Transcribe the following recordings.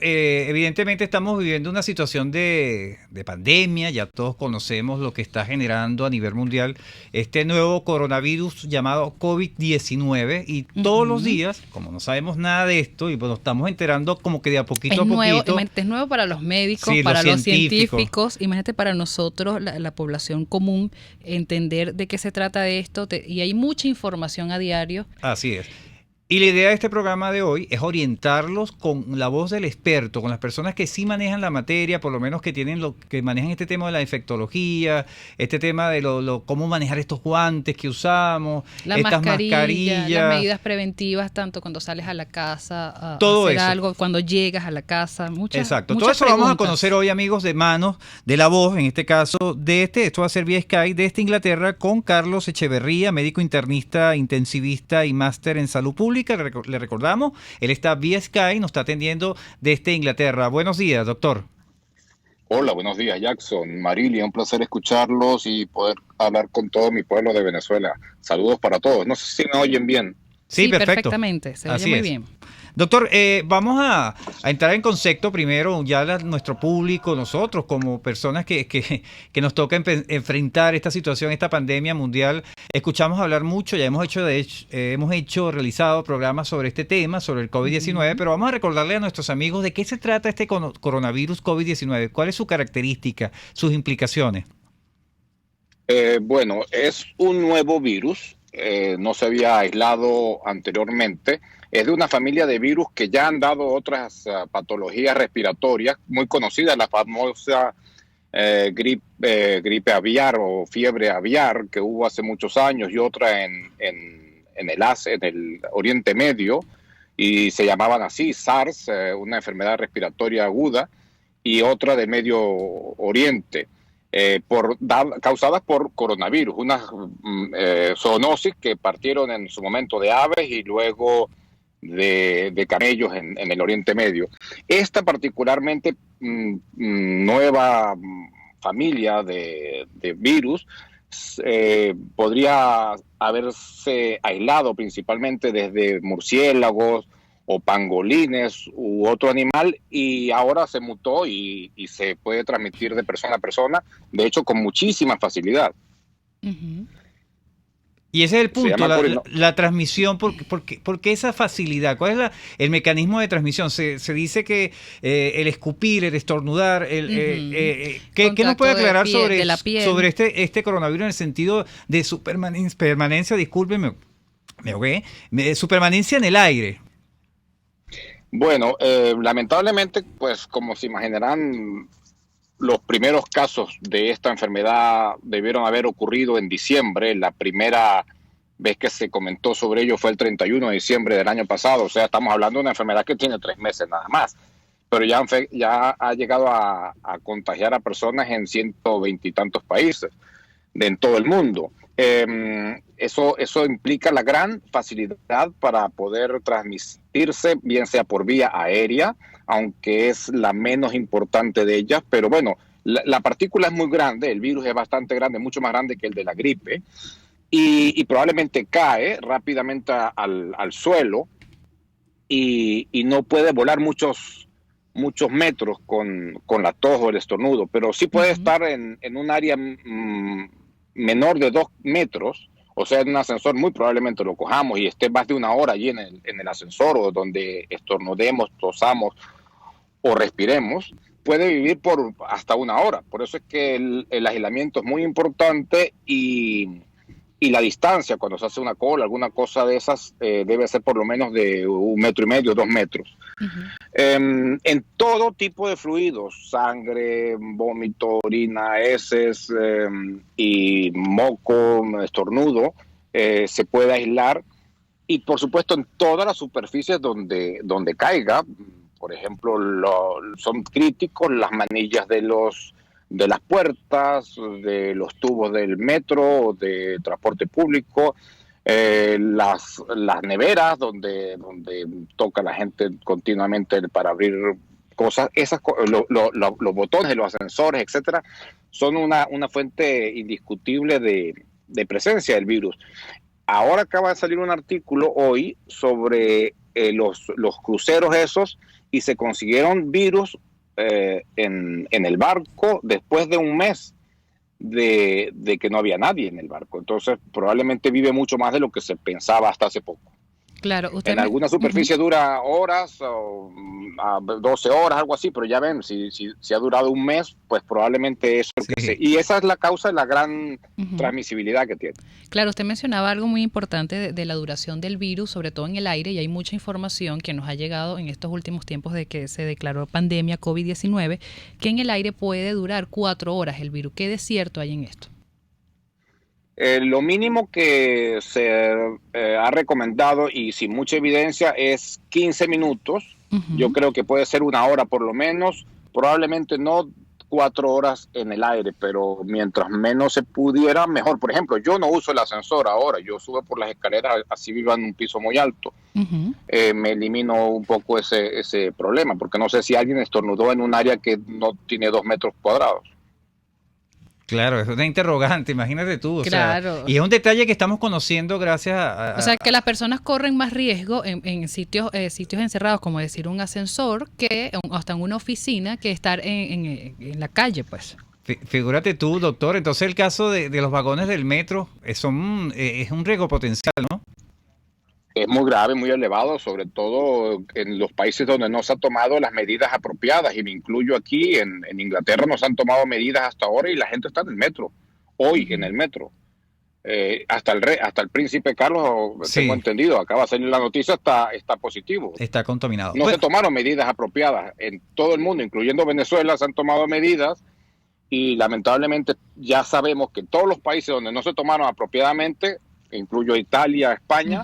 evidentemente estamos viviendo una situación de pandemia, ya todos conocemos lo que está generando a nivel mundial este nuevo coronavirus llamado COVID-19 y todos los Ujú. días, como no sabemos nada de esto y pues nos estamos enterando como que de a poquito Es a nuevo, poquito, es nuevo para los médicos, sí, los para los científicos, científicos, imagínate para nosotros, la población común, entender de qué se trata de esto, y hay mucha información a diario. así es. Y la idea de este programa de hoy es orientarlos con la voz del experto, con las personas que sí manejan la materia, por lo menos que tienen que manejan este tema de la infectología, este tema de cómo manejar estos guantes que usamos, La estas mascarilla, las mascarillas, medidas preventivas, tanto cuando sales a la casa a todo hacer eso. algo, cuando llegas a la casa, Exacto, todo muchas eso lo vamos a conocer preguntas. hoy, amigos, de manos de la voz, en este caso esto va a ser vía Skype, de Inglaterra, con Carlos Echeverría, médico internista, intensivista y máster en salud pública. Le recordamos, él está vía Skype, nos está atendiendo desde Inglaterra. Buenos días, doctor. Hola, buenos días, Jackson. Marilia, un placer escucharlos y poder hablar con todo mi pueblo de Venezuela. Saludos para todos. No sé si me oyen bien. Sí, Sí, perfecto. perfectamente, se oye Así muy es. bien. Doctor, vamos a entrar en concepto primero, ya nuestro público, nosotros como personas que nos toca enfrentar esta situación, esta pandemia mundial. Escuchamos hablar mucho, ya realizado programas sobre este tema, sobre el COVID-19, Ujú. pero vamos a recordarle a nuestros amigos de qué se trata este coronavirus COVID-19, cuál es su característica, sus implicaciones. Bueno, es un nuevo virus, no se había aislado anteriormente. Es de una familia de virus que ya han dado otras patologías respiratorias muy conocidas, la famosa gripe aviar o fiebre aviar que hubo hace muchos años y otra en el Oriente Medio y se llamaban así, SARS, una enfermedad respiratoria aguda, y otra de Medio Oriente, causadas por coronavirus, unas zoonosis que partieron en su momento de aves y luego de camellos en el Oriente Medio. Esta particularmente nueva familia de virus podría haberse aislado principalmente desde murciélagos o pangolines u otro animal y ahora se mutó y se puede transmitir de persona a persona, de hecho con muchísima facilidad. Ujú. Y ese es el Se punto, llama la transmisión, ¿por qué esa facilidad? ¿Cuál es el mecanismo de transmisión? Se dice que el escupir, el estornudar, Ujú. ¿qué nos puede Contacto aclarar de la piel. sobre este coronavirus en el sentido de su permanencia, discúlpeme, me ahogué, su permanencia en el aire? Bueno, lamentablemente, pues como se imaginarán, los primeros casos de esta enfermedad debieron haber ocurrido en diciembre. La primera vez que se comentó sobre ello fue el 31 de diciembre del año pasado. O sea, estamos hablando de una enfermedad que tiene 3 meses nada más. Pero ya ha llegado a contagiar a personas en 120 y tantos países en todo el mundo. Eso implica la gran facilidad para poder transmitirse, bien sea por vía aérea, aunque es la menos importante de ellas, pero bueno, la partícula es muy grande, el virus es bastante grande, mucho más grande que el de la gripe, y probablemente cae rápidamente al suelo y no puede volar muchos metros con la tos o el estornudo, pero sí puede Ujú. estar en un área menor de 2 metros, o sea, en un ascensor muy probablemente lo cojamos y esté más de una hora allí en el ascensor o donde estornudemos, tosamos o respiremos, puede vivir por hasta una hora. Por eso es que el aislamiento es muy importante y la distancia cuando se hace una cola, alguna cosa de esas, debe ser por lo menos de 1,5 metros, 2 metros. Ujú. En todo tipo de fluidos, sangre, vómito, orina, heces y moco, estornudo, se puede aislar y por supuesto en todas las superficies donde caiga. Por ejemplo, son críticos las manillas de las puertas, de los tubos del metro, de transporte público, las neveras donde toca la gente continuamente para abrir cosas, los botones de los ascensores, etcétera, son una fuente indiscutible de presencia del virus. Ahora acaba de salir un artículo hoy sobre los cruceros esos y se consiguieron virus en el barco después de un mes de que no había nadie en el barco. Entonces probablemente vive mucho más de lo que se pensaba hasta hace poco. Claro, En alguna superficie dura horas, o 12 horas, algo así, pero ya ven, si ha durado un mes, pues probablemente eso es lo que Sí. se... Y esa es la causa de la gran transmisibilidad que tiene. Claro, usted mencionaba algo muy importante de la duración del virus, sobre todo en el aire, y hay mucha información que nos ha llegado en estos últimos tiempos de que se declaró pandemia COVID-19, que en el aire puede durar 4 horas el virus. ¿Qué de cierto hay en esto? Lo mínimo que se ha recomendado y sin mucha evidencia es 15 minutos. Yo creo que puede ser 1 hora por lo menos, probablemente no 4 horas en el aire, pero mientras menos se pudiera, mejor. Por ejemplo, yo no uso el ascensor ahora, yo subo por las escaleras, así vivo en un piso muy alto. Me elimino un poco ese problema, porque no sé si alguien estornudó en un área que no tiene 2 metros cuadrados. Claro, es una interrogante, imagínate tú. Claro. Sea, y es un detalle que estamos conociendo gracias a... O sea, que las personas corren más riesgo en sitios encerrados, como decir un ascensor, que hasta en una oficina, que estar en la calle, pues. Figúrate tú, doctor, entonces el caso de los vagones del metro es un riesgo potencial, ¿no? Es muy grave, muy elevado, sobre todo en los países donde no se han tomado las medidas apropiadas, y me incluyo aquí. En Inglaterra no se han tomado medidas hasta ahora y la gente está en el metro, hoy en el metro. Hasta el príncipe Carlos, Sí. tengo entendido, acaba de salir la noticia, está positivo. Está contaminado. No se tomaron medidas apropiadas en todo el mundo, incluyendo Venezuela, se han tomado medidas, y lamentablemente ya sabemos que todos los países donde no se tomaron apropiadamente, incluyo Italia, España,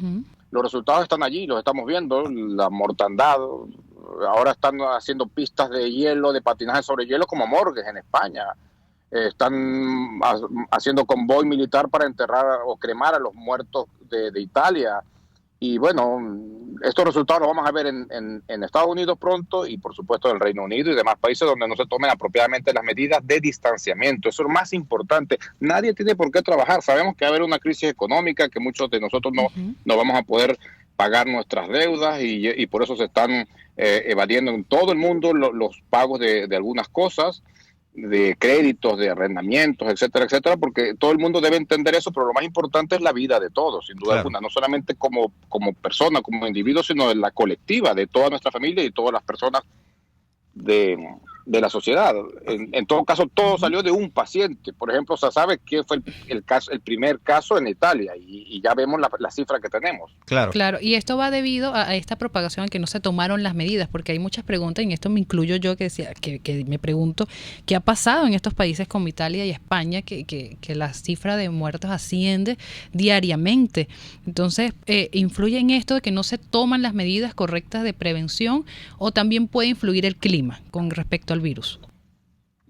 los resultados están allí, los estamos viendo, la mortandad. Ahora están haciendo pistas de hielo, de patinaje sobre hielo como morgues en España. Están haciendo convoy militar para enterrar o cremar a los muertos de Italia. Y bueno, estos resultados los vamos a ver en Estados Unidos pronto, y por supuesto en el Reino Unido y demás países donde no se tomen apropiadamente las medidas de distanciamiento. Eso es lo más importante. Nadie tiene por qué trabajar. Sabemos que va a haber una crisis económica, que muchos de nosotros no vamos a poder pagar nuestras deudas, y por eso se están evadiendo en todo el mundo los pagos de algunas cosas, de créditos, de arrendamientos, etcétera, etcétera, porque todo el mundo debe entender eso, pero lo más importante es la vida de todos, sin duda alguna, no solamente como persona, como individuo, sino de la colectiva, de toda nuestra familia y todas las personas de la sociedad. En todo caso, todo salió de un paciente. Por ejemplo, se sabe quién fue el primer caso en Italia, y ya vemos la cifra que tenemos. Claro. Y esto va debido a esta propagación, que no se tomaron las medidas, porque hay muchas preguntas, y en esto me incluyo yo, que me pregunto qué ha pasado en estos países como Italia y España, que la cifra de muertos asciende diariamente. Entonces, ¿influye en esto de que no se toman las medidas correctas de prevención, o también puede influir el clima con respecto al virus?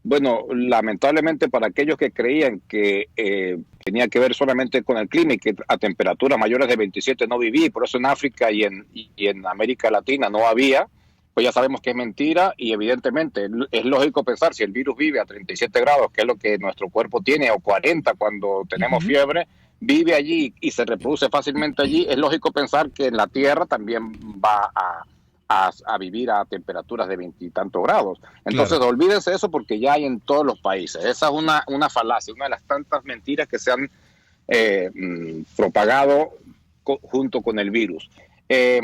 Bueno, lamentablemente, para aquellos que creían que tenía que ver solamente con el clima y que a temperaturas mayores de 27 no vivía, y por eso en África y en América Latina no había, pues ya sabemos que es mentira. Y evidentemente es lógico pensar, si el virus vive a 37 grados, que es lo que nuestro cuerpo tiene, o 40 cuando tenemos fiebre, vive allí y se reproduce fácilmente allí, es lógico pensar que en la Tierra también va a vivir a temperaturas de 20 y tantos grados. Entonces, olvídense eso, porque ya hay en todos los países. Esa es una falacia, una de las tantas mentiras que se han propagado junto con el virus.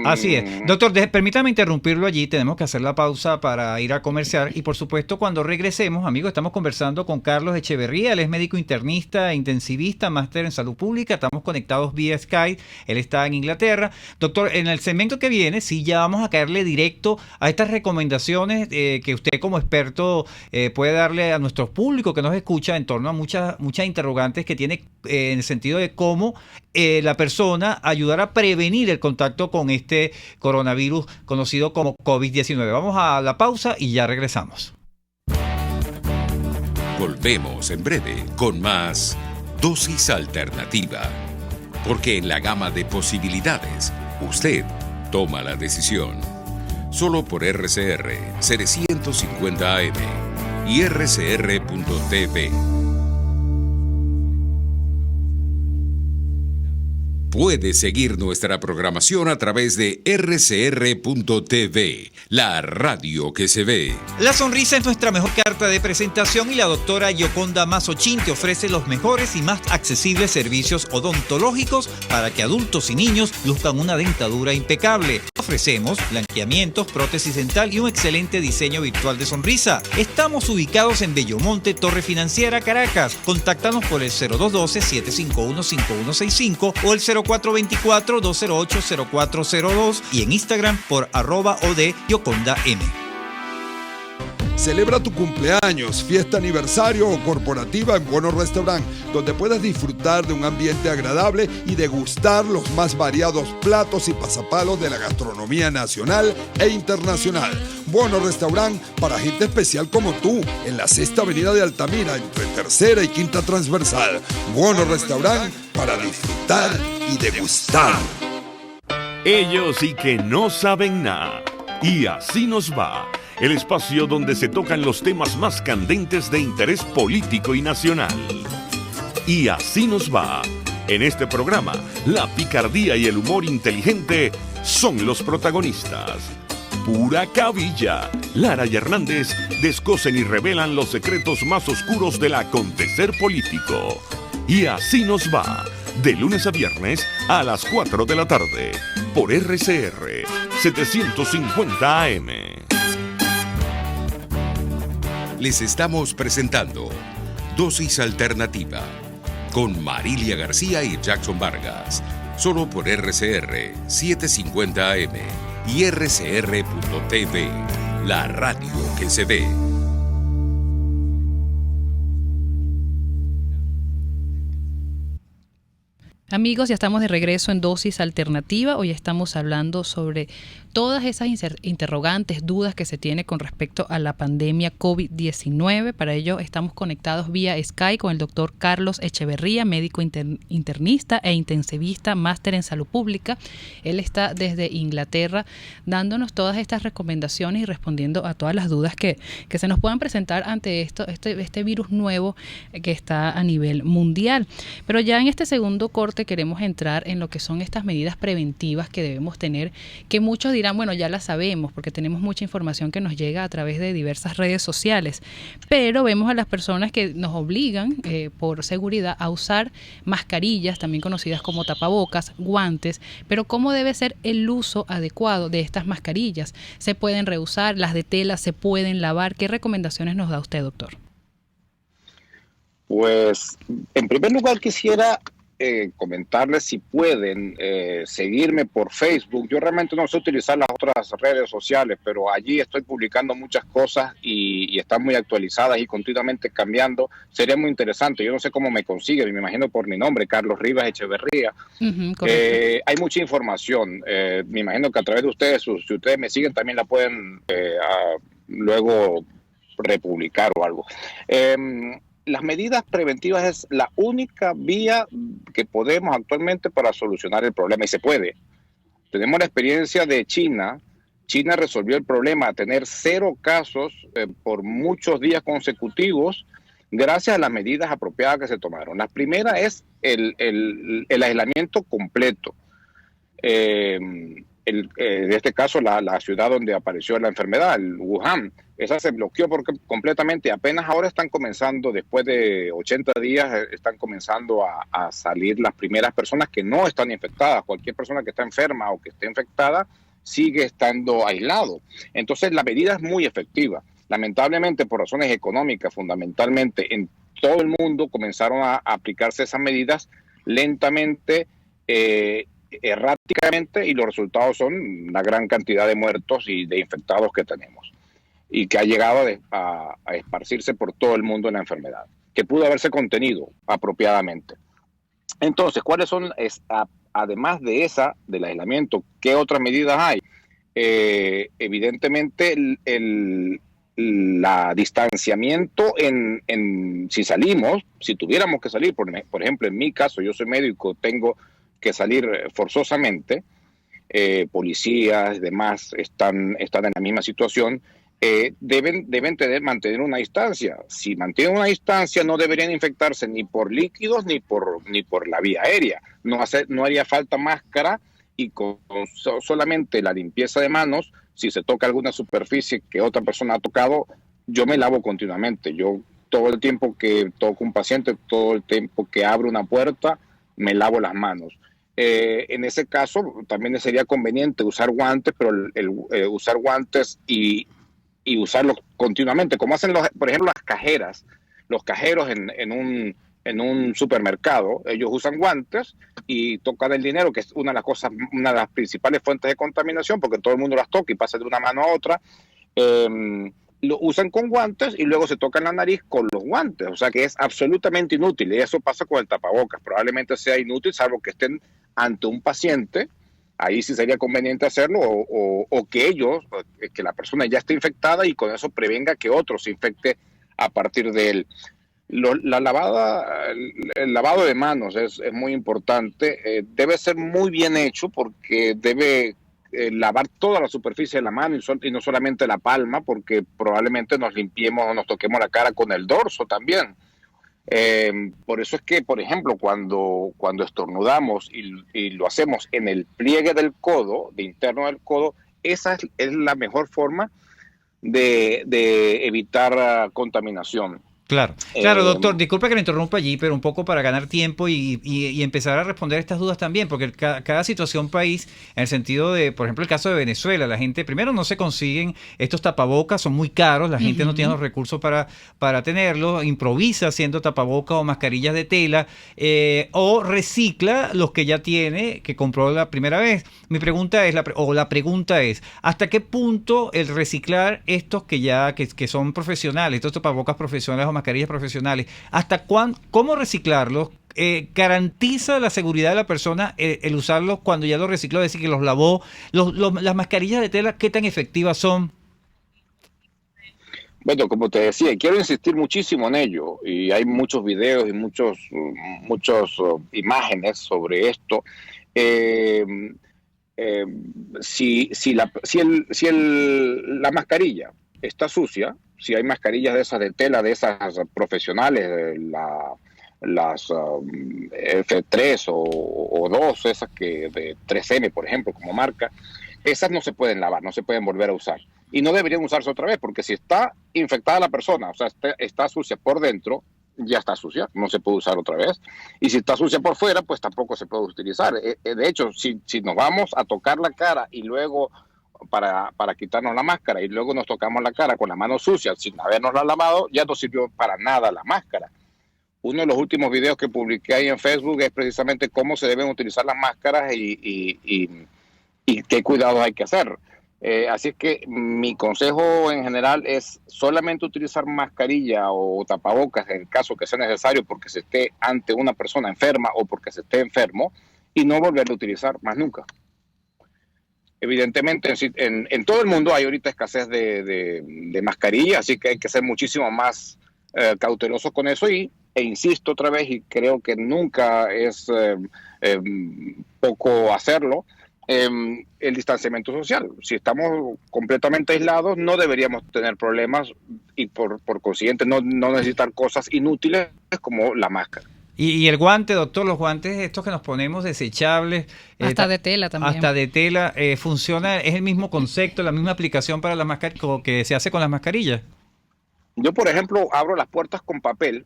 Así es. Doctor, permítame interrumpirlo allí. Tenemos que hacer la pausa para ir a comercial. Y por supuesto, cuando regresemos, amigos, estamos conversando con Carlos Echeverría. Él es médico internista, intensivista, máster en salud pública. Estamos conectados vía Skype. Él está en Inglaterra. Doctor, en el segmento que viene, sí, ya vamos a caerle directo a estas recomendaciones que usted como experto puede darle a nuestro público que nos escucha en torno a muchas interrogantes que tiene en el sentido de cómo la persona ayudar a prevenir el contacto con este coronavirus conocido como COVID-19. Vamos a la pausa y ya regresamos. Volvemos en breve con más Dosis Alternativa. Porque en la gama de posibilidades, usted toma la decisión. Solo por RCR, Serie 150 AM y RCR.tv. Puedes seguir nuestra programación a través de rcr.tv, la radio que se ve. La sonrisa es nuestra mejor carta de presentación y la doctora Yoconda Mazzochín te ofrece los mejores y más accesibles servicios odontológicos para que adultos y niños luzcan una dentadura impecable. Ofrecemos blanqueamientos, prótesis dental y un excelente diseño virtual de sonrisa. Estamos ubicados en Bellomonte, Torre Financiera, Caracas. Contáctanos por el 0212-751-5165 o el 0424-208-0402 y en Instagram por @odyoconda_m. Celebra tu cumpleaños, fiesta aniversario o corporativa en Bueno Restaurant, donde puedas disfrutar de un ambiente agradable y degustar los más variados platos y pasapalos de la gastronomía nacional e internacional. Bueno Restaurant para gente especial como tú, en la 6ª Avenida de Altamira, entre 3ª y 5ª Transversal. Bueno Restaurant para disfrutar y degustar. Ellos sí que no saben nada. Y así nos va. El espacio donde se tocan los temas más candentes de interés político y nacional. Y así nos va. En este programa, la picardía y el humor inteligente son los protagonistas. Pura cabilla. Lara y Hernández descosen y revelan los secretos más oscuros del acontecer político. Y así nos va. De lunes a viernes a las 4 de la tarde. Por RCR 750 AM. Les estamos presentando Dosis Alternativa con Marilia García y Jackson Vargas, solo por RCR 750 AM y rcr.tv, la radio que se ve. Amigos, ya estamos de regreso en Dosis Alternativa. Hoy estamos hablando sobre todas esas interrogantes, dudas que se tiene con respecto a la pandemia COVID-19. Para ello estamos conectados vía Skype con el doctor Carlos Echeverría, médico internista e intensivista, máster en salud pública. Él está desde Inglaterra dándonos todas estas recomendaciones y respondiendo a todas las dudas que se nos puedan presentar ante este virus nuevo que está a nivel mundial. Pero ya en este segundo corte queremos entrar en lo que son estas medidas preventivas que debemos tener, que muchos dirán, bueno, ya las sabemos porque tenemos mucha información que nos llega a través de diversas redes sociales, pero vemos a las personas que nos obligan por seguridad a usar mascarillas, también conocidas como tapabocas, guantes, pero ¿cómo debe ser el uso adecuado de estas mascarillas? ¿Se pueden reusar? ¿Las de tela se pueden lavar? ¿Qué recomendaciones nos da usted, doctor? Pues, en primer lugar quisiera comentarles si pueden seguirme por Facebook. Yo realmente no sé utilizar las otras redes sociales, pero allí estoy publicando muchas cosas y están muy actualizadas y continuamente cambiando. Sería muy interesante. Yo no sé cómo me consiguen, me imagino por mi nombre, Carlos Rivas Echeverría. Hay mucha información. Me imagino que a través de ustedes, si ustedes me siguen, también la pueden luego republicar o algo. Las medidas preventivas es la única vía que podemos actualmente para solucionar el problema, y se puede. Tenemos la experiencia de China. China resolvió el problema a tener 0 casos por muchos días consecutivos gracias a las medidas apropiadas que se tomaron. La primera es el aislamiento completo. En este caso, la ciudad donde apareció la enfermedad, el Wuhan, esa se bloqueó completamente. Apenas ahora están comenzando, después de 80 días, están comenzando a salir las primeras personas que no están infectadas. Cualquier persona que está enferma o que esté infectada sigue estando aislado. Entonces, la medida es muy efectiva. Lamentablemente, por razones económicas, fundamentalmente, en todo el mundo comenzaron a aplicarse esas medidas lentamente, erráticamente, y los resultados son la gran cantidad de muertos y de infectados que tenemos y que ha llegado a esparcirse por todo el mundo la enfermedad, que pudo haberse contenido apropiadamente. Entonces, ¿cuáles son, además de esa, del aislamiento, qué otras medidas hay? Evidentemente, el distanciamiento si salimos, si tuviéramos que salir, por ejemplo, en mi caso, yo soy médico, tengo que salir forzosamente, policías, demás, están en la misma situación. mantener una distancia. Si mantienen una distancia, no deberían infectarse ni por líquidos ni por la vía aérea. No haría falta máscara, y con solamente la limpieza de manos, si se toca alguna superficie que otra persona ha tocado, yo me lavo continuamente. Yo todo el tiempo que toco un paciente, todo el tiempo que abro una puerta, me lavo las manos. En ese caso también sería conveniente usar guantes, pero usar guantes y usarlos continuamente, como hacen por ejemplo las cajeras, los cajeros en un supermercado. Ellos usan guantes y tocan el dinero, que es una de las principales fuentes de contaminación, porque todo el mundo las toca y pasa de una mano a otra. Lo usan con guantes y luego se tocan la nariz con los guantes, o sea que es absolutamente inútil, y eso pasa con el tapabocas. Probablemente sea inútil, salvo que estén ante un paciente. Ahí sí sería conveniente hacerlo, o que la persona ya esté infectada y con eso prevenga que otro se infecte a partir de él. El lavado de manos es muy importante. Debe ser muy bien hecho, porque debe lavar toda la superficie de la mano y no solamente la palma, porque probablemente nos limpiemos o nos toquemos la cara con el dorso también. Por eso es que, por ejemplo, cuando estornudamos y lo hacemos en el pliegue del codo, de interno del codo, esa es la mejor forma de evitar contaminación. Claro, doctor, disculpe que le interrumpa allí, pero un poco para ganar tiempo y empezar a responder estas dudas también, porque cada situación país, en el sentido de, por ejemplo, el caso de Venezuela, la gente, primero, no se consiguen estos tapabocas, son muy caros, la gente no tiene los recursos para tenerlos, improvisa haciendo tapabocas o mascarillas de tela, o recicla los que ya tiene, que compró la primera vez. Mi pregunta es, la pregunta es, ¿hasta qué punto el reciclar estos que son profesionales, estos tapabocas profesionales o mascarillas profesionales, cómo reciclarlos? ¿Garantiza la seguridad de la persona el usarlos cuando ya los recicló, es decir, que los lavó? Las mascarillas de tela, ¿qué tan efectivas son? Bueno, como te decía, quiero insistir muchísimo en ello, y hay muchos videos y muchos imágenes sobre esto. La mascarilla está sucia, si hay mascarillas de esas de tela, de esas profesionales, las F3 o 2, esas que de 3M, por ejemplo, como marca, esas no se pueden lavar, no se pueden volver a usar. Y no deberían usarse otra vez, porque si está infectada la persona, o sea, está sucia por dentro, ya está sucia, no se puede usar otra vez. Y si está sucia por fuera, pues tampoco se puede utilizar. De hecho, si nos vamos a tocar la cara y luego para quitarnos la máscara, y luego nos tocamos la cara con la mano sucia sin habernosla lavado, ya no sirvió para nada la máscara. Uno de los últimos videos que publiqué ahí en Facebook es precisamente cómo se deben utilizar las máscaras y qué cuidados hay que hacer. Así es que mi consejo en general es solamente utilizar mascarilla o tapabocas en el caso que sea necesario, porque se esté ante una persona enferma o porque se esté enfermo, y no volverlo a utilizar más nunca. Evidentemente en todo el mundo hay ahorita escasez de mascarilla, así que hay que ser muchísimo más cautelosos con eso, e insisto otra vez, y creo que nunca es poco hacerlo, el distanciamiento social. Si estamos completamente aislados, no deberíamos tener problemas, y por consiguiente no necesitar cosas inútiles como la máscara. Y el guante, doctor, los guantes estos que nos ponemos desechables. Hasta de tela también. Hasta de tela, funciona, es el mismo concepto, la misma aplicación para las mascarillas que se hace con las mascarillas. Yo, por ejemplo, abro las puertas con papel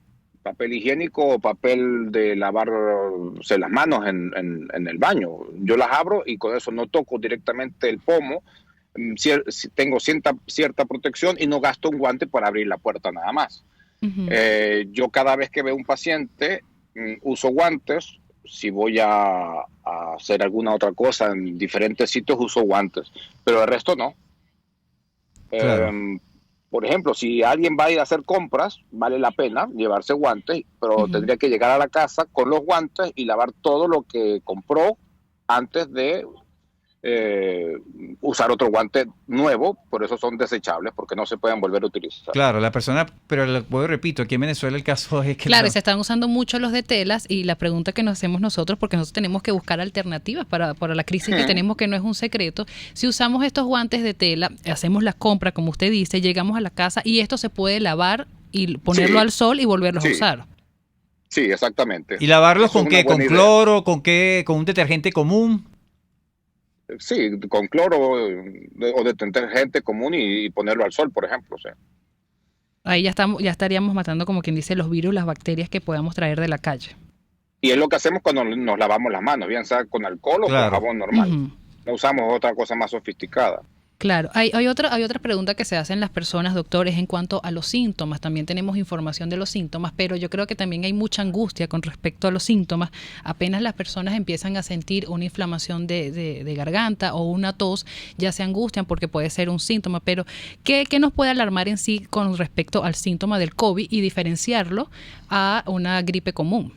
higiénico o papel de lavarse las manos en el baño. Yo las abro y con eso no toco directamente el pomo. Tengo cierta protección y no gasto un guante para abrir la puerta nada más. Yo cada vez que veo un paciente uso guantes. Si voy a hacer alguna otra cosa en diferentes sitios, uso guantes, pero el resto no. Claro. Por ejemplo, si alguien va a ir a hacer compras, vale la pena llevarse guantes, pero tendría que llegar a la casa con los guantes y lavar todo lo que compró antes de usar otro guante nuevo, por eso son desechables, porque no se pueden volver a utilizar. Claro, la persona, pero repito, aquí en Venezuela el caso es que... Claro, y se están usando mucho los de telas, y la pregunta que nos hacemos nosotros, porque nosotros tenemos que buscar alternativas para la crisis que tenemos, que no es un secreto, si usamos estos guantes de tela, hacemos la compra, como usted dice, llegamos a la casa y esto se puede lavar y ponerlo al sol y volverlos a usar. Sí, exactamente. ¿Y lavarlos Eso con es qué? una buena ¿Con idea. cloro? ¿Con qué? ¿Con un detergente común? Sí, con cloro o detergente común y ponerlo al sol, por ejemplo. O sea. Ahí ya estaríamos matando, como quien dice, los virus, las bacterias que podamos traer de la calle. Y es lo que hacemos cuando nos lavamos las manos, bien sea con alcohol o con jabón normal. Ujú. No usamos otra cosa más sofisticada. Claro, hay otra pregunta que se hacen las personas, doctores, en cuanto a los síntomas. También tenemos información de los síntomas, pero yo creo que también hay mucha angustia con respecto a los síntomas. Apenas las personas empiezan a sentir una inflamación de garganta o una tos, ya se angustian porque puede ser un síntoma. Pero, ¿qué nos puede alarmar en sí con respecto al síntoma del COVID y diferenciarlo a una gripe común?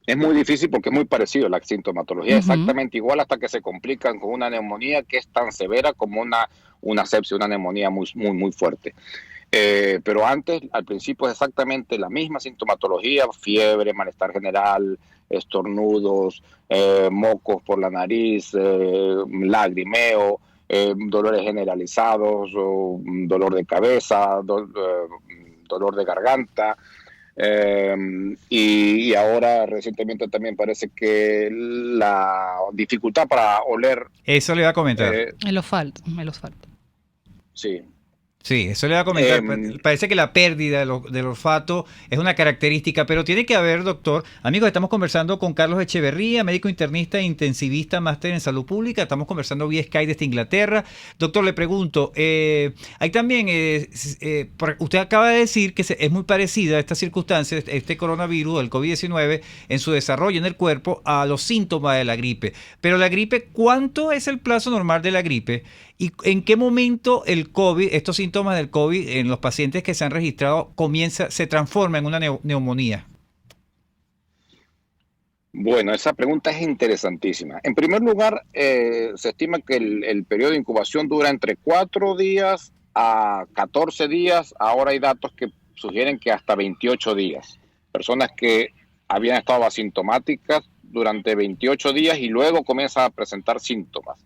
Es muy difícil porque es muy parecido la sintomatología, exactamente igual hasta que se complican con una neumonía que es tan severa como una sepsia, una neumonía muy, muy, muy fuerte. Pero antes, al principio, es exactamente la misma sintomatología: fiebre, malestar general, estornudos, mocos por la nariz, lagrimeo, dolores generalizados, dolor de cabeza, dolor de garganta. Y ahora recientemente también parece que la dificultad para oler. Eso le iba a comentar. El olfato. Sí. Sí, eso le iba a comentar. Parece que la pérdida del olfato es una característica, pero tiene que haber, doctor. Amigos, estamos conversando con Carlos Echeverría, médico internista e intensivista, máster en salud pública. Estamos conversando vía Skype desde Inglaterra. Doctor, le pregunto, hay también, usted acaba de decir que es muy parecida esta circunstancia, este coronavirus, el COVID-19, en su desarrollo en el cuerpo a los síntomas de la gripe. Pero la gripe, ¿cuánto es el plazo normal de la gripe? ¿Y en qué momento el COVID, estos síntomas del COVID en los pacientes que se han registrado, se transforma en una neumonía? Bueno, esa pregunta es interesantísima. En primer lugar, se estima que el periodo de incubación dura entre 4 días a 14 días. Ahora hay datos que sugieren que hasta 28 días. Personas que habían estado asintomáticas durante 28 días y luego comienzan a presentar síntomas.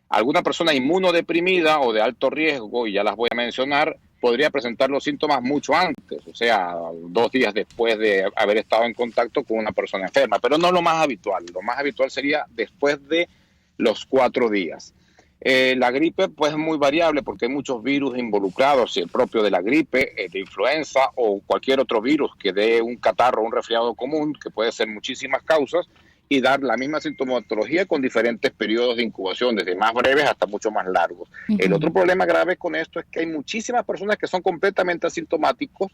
Alguna persona inmunodeprimida o de alto riesgo, y ya las voy a mencionar, podría presentar los síntomas mucho antes, o sea, 2 días después de haber estado en contacto con una persona enferma, pero no lo más habitual. Lo más habitual sería después de los 4 días. La gripe pues es muy variable porque hay muchos virus involucrados, el propio de la gripe, de influenza o cualquier otro virus que dé un catarro o un resfriado común, que puede ser muchísimas causas, y dar la misma sintomatología con diferentes periodos de incubación, desde más breves hasta mucho más largos. El otro problema grave con esto es que hay muchísimas personas que son completamente asintomáticos,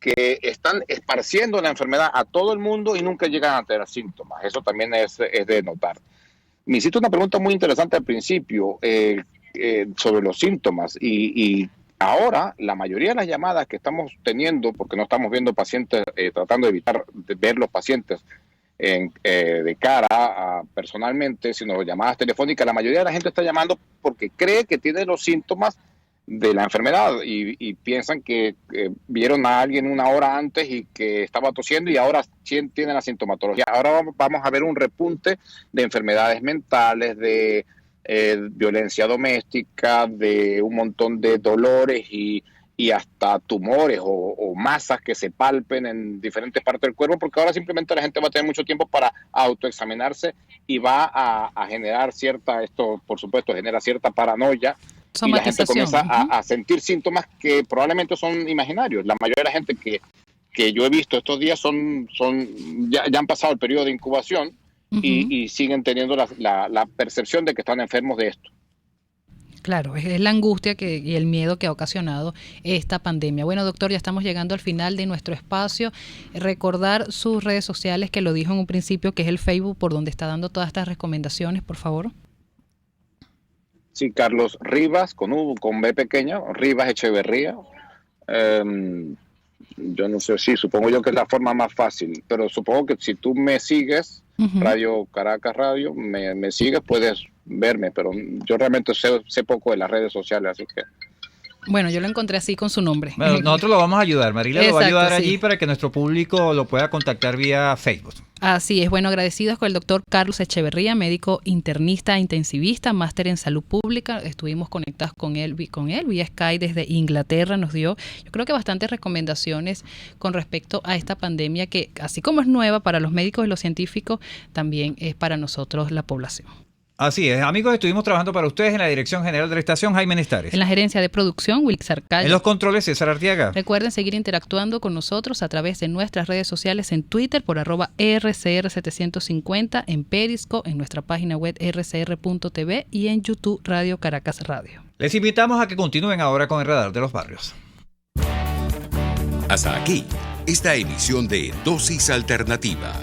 que están esparciendo la enfermedad a todo el mundo y nunca llegan a tener síntomas. Eso también es de notar. Me hiciste una pregunta muy interesante al principio sobre los síntomas y ahora la mayoría de las llamadas que estamos teniendo, porque no estamos viendo pacientes, tratando de evitar ver los pacientes de cara personalmente, sino llamadas telefónicas, la mayoría de la gente está llamando porque cree que tiene los síntomas de la enfermedad y piensan que vieron a alguien una hora antes y que estaba tosiendo y ahora tiene la sintomatología. Ahora vamos a ver un repunte de enfermedades mentales, de violencia doméstica, de un montón de dolores y hasta tumores o masas que se palpen en diferentes partes del cuerpo, porque ahora simplemente la gente va a tener mucho tiempo para autoexaminarse y va a generar esto por supuesto genera cierta paranoia, y la gente comienza a sentir síntomas que probablemente son imaginarios. La mayoría de la gente que yo he visto estos días ya han pasado el periodo de incubación y siguen teniendo la percepción de que están enfermos de esto. Claro, es la angustia y el miedo que ha ocasionado esta pandemia. Bueno, doctor, ya estamos llegando al final de nuestro espacio. Recordar sus redes sociales, que lo dijo en un principio, que es el Facebook, por donde está dando todas estas recomendaciones, por favor. Sí, Carlos Rivas, con B pequeña, Rivas Echeverría. Yo no sé, supongo yo que es la forma más fácil, pero supongo que si tú me sigues Radio Caracas Radio, me sigues, puedes verme, pero yo realmente sé poco de las redes sociales, así que... Bueno, yo lo encontré así con su nombre. Bueno, nosotros lo vamos a ayudar, Marilia lo va a Exacto, ayudar sí. allí para que nuestro público lo pueda contactar vía Facebook. Así es, bueno, agradecidos con el doctor Carlos Echeverría, médico internista, intensivista, máster en salud pública. Estuvimos conectados con él vía Skype desde Inglaterra. Nos dio, yo creo que bastantes recomendaciones con respecto a esta pandemia que, así como es nueva para los médicos y los científicos, también es para nosotros la población. Así es, amigos, estuvimos trabajando para ustedes en la Dirección General de la Estación, Jaime Nestares. En la gerencia de producción, Wilxar Calle. En los controles, César Arteaga. Recuerden seguir interactuando con nosotros a través de nuestras redes sociales en Twitter por @RCR750, en Periscope, en nuestra página web rcr.tv y en YouTube Radio Caracas Radio. Les invitamos a que continúen ahora con el Radar de los Barrios. Hasta aquí, esta emisión de Dosis Alternativa.